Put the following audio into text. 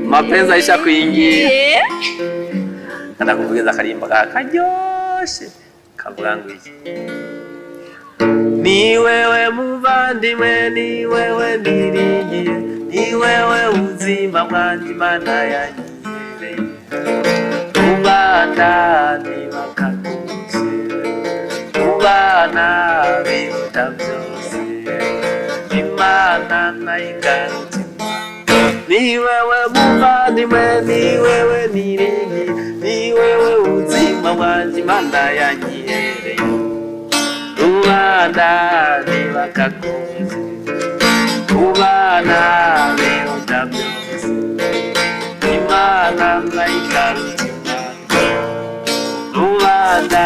mapenzi aisha kuingia. Kana kuvugiza karimba karyoshe kavuga ngo iki, ni wewe muvandimwe, ni wewe niringiye, ni wewe uzima bwanjye Imana yanyereye, ubana ntibakakuze, ubana biruta byose, Imana nayigarutse. Ni wewe muvandimwe, ni wewe niringiye, ni wewe uzima bwanjye Imana yanyereye, ubana ntibakakuze, ubana biruta byose, Imana nayigarutse. Ubana